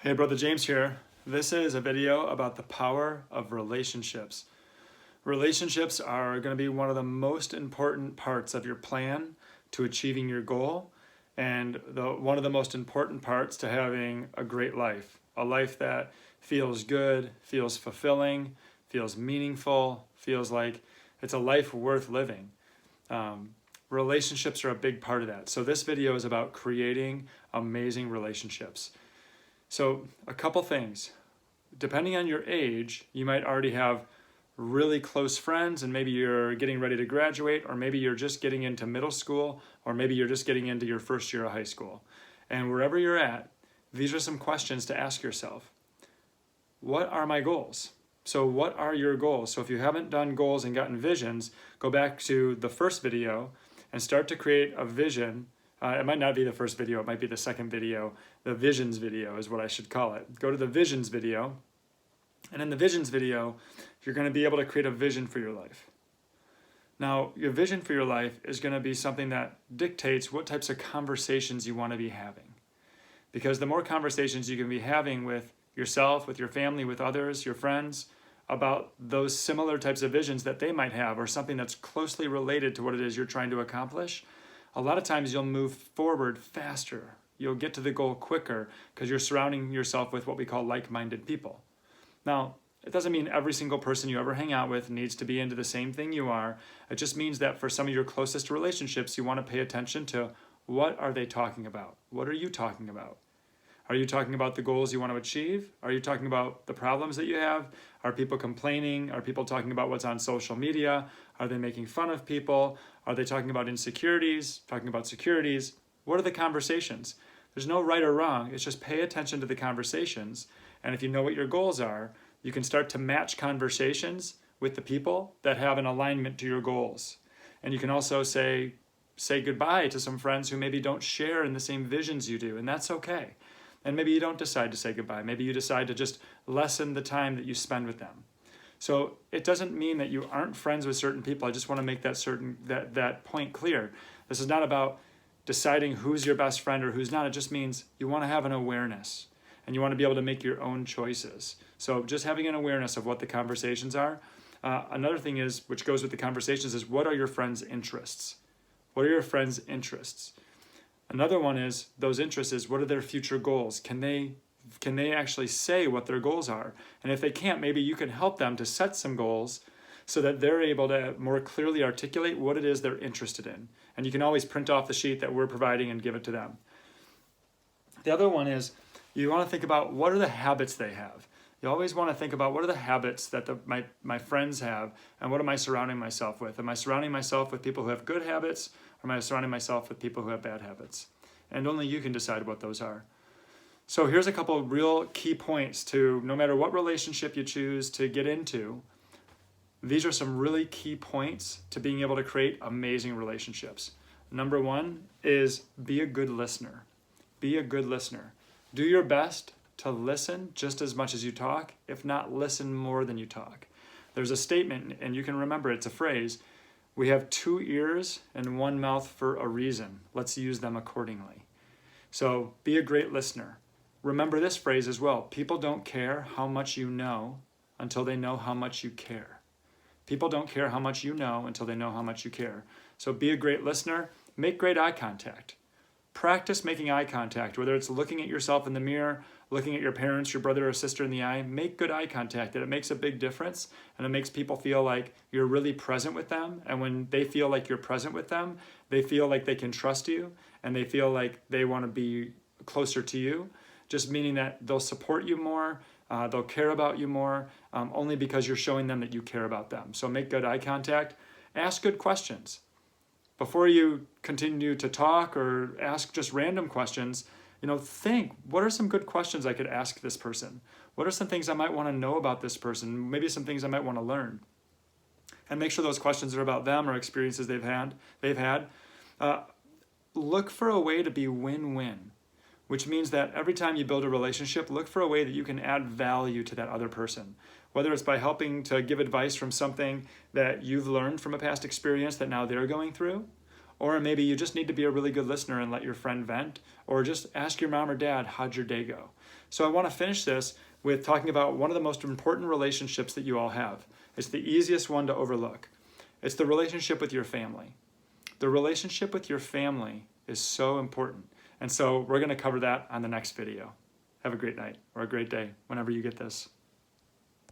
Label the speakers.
Speaker 1: Hey, Brother James here. This is a video about the power of relationships. Relationships are going to be one of the most important parts of your plan to achieving your goal, and one of the most important parts to having a great life. A life that feels good, feels fulfilling, feels meaningful, feels like it's a life worth living. Relationships are a big part of that. So this video is about creating amazing relationships. So a couple things. Depending on your age, you might already have really close friends, and maybe you're getting ready to graduate, or maybe you're just getting into middle school, or maybe you're just getting into your first year of high school. And wherever you're at, these are some questions to ask yourself. What are my goals? So what are your goals? So if you haven't done goals and gotten visions, go back to the first video and start to create a vision. It might not be the first video, it might be the second video. The visions video is what I should call it. Go to the visions video, and in the visions video, you're going to be able to create a vision for your life. Now, your vision for your life is going to be something that dictates what types of conversations you want to be having. Because the more conversations you can be having with yourself, with your family, with others, your friends, about those similar types of visions that they might have, or something that's closely related to what it is you're trying to accomplish, a lot of times you'll move forward faster. You'll get to the goal quicker because you're surrounding yourself with what we call like-minded people. Now, it doesn't mean every single person you ever hang out with needs to be into the same thing you are. It just means that for some of your closest relationships, you want to pay attention to what are they talking about? What are you talking about? Are you talking about the goals you want to achieve? Are you talking about the problems that you have? Are people complaining? Are people talking about what's on social media? Are they making fun of people? Are they talking about insecurities? Talking about securities? What are the conversations? There's no right or wrong. It's just pay attention to the conversations. And if you know what your goals are, you can start to match conversations with the people that have an alignment to your goals. And you can also say goodbye to some friends who maybe don't share in the same visions you do, and that's okay. And maybe you don't decide to say goodbye. Maybe you decide to just lessen the time that you spend with them. So it doesn't mean that you aren't friends with certain people. I just want to make that point clear. This is not about deciding who's your best friend or who's not. It just means you want to have an awareness and you want to be able to make your own choices. So just having an awareness of what the conversations are. Another thing is, which goes with the conversations, is what are your friends' interests? What are your friends' interests? Another one is, those interests is, what are their future goals? Can they actually say what their goals are? And if they can't, maybe you can help them to set some goals so that they're able to more clearly articulate what it is they're interested in. And you can always print off the sheet that we're providing and give it to them. The other one is, you want to think about what are the habits they have. You always want to think about what are the habits that my friends have, and what am I surrounding myself with? Am I surrounding myself with people who have good habits, or am I surrounding myself with people who have bad habits? And only you can decide what those are. So here's a couple of real key points to, no matter what relationship you choose to get into, these are some really key points to being able to create amazing relationships. Number one is be a good listener. Be a good listener. Do your best to listen just as much as you talk, if not listen more than you talk. There's a statement, and you can remember it's a phrase, we have 2 ears and 1 mouth for a reason. Let's use them accordingly. So be a great listener. Remember this phrase as well. People don't care how much you know until they know how much you care. People don't care how much you know until they know how much you care. So be a great listener. Make great eye contact. Practice making eye contact, whether it's looking at yourself in the mirror, looking at your parents, your brother or sister in the eye. Make good eye contact. It makes a big difference, and it makes people feel like you're really present with them. And when they feel like you're present with them, they feel like they can trust you, and they feel like they want to be closer to you, just meaning that they'll support you more, they'll care about you more, only because you're showing them that you care about them. So make good eye contact. Ask good questions. Before you continue to talk or ask just random questions, think, what are some good questions I could ask this person? What are some things I might want to know about this person? Maybe some things I might want to learn. And make sure those questions are about them or experiences they've had. Look for a way to be win-win, which means that every time you build a relationship, look for a way that you can add value to that other person. Whether it's by helping to give advice from something that you've learned from a past experience that now they're going through, Or maybe you just need to be a really good listener and let your friend vent, or just ask your mom or dad, how'd your day go? So I want to finish this with talking about one of the most important relationships that you all have. It's the easiest one to overlook. It's the relationship with your family. The relationship with your family is so important. And so we're going to cover that on the next video. Have a great night or a great day whenever you get this.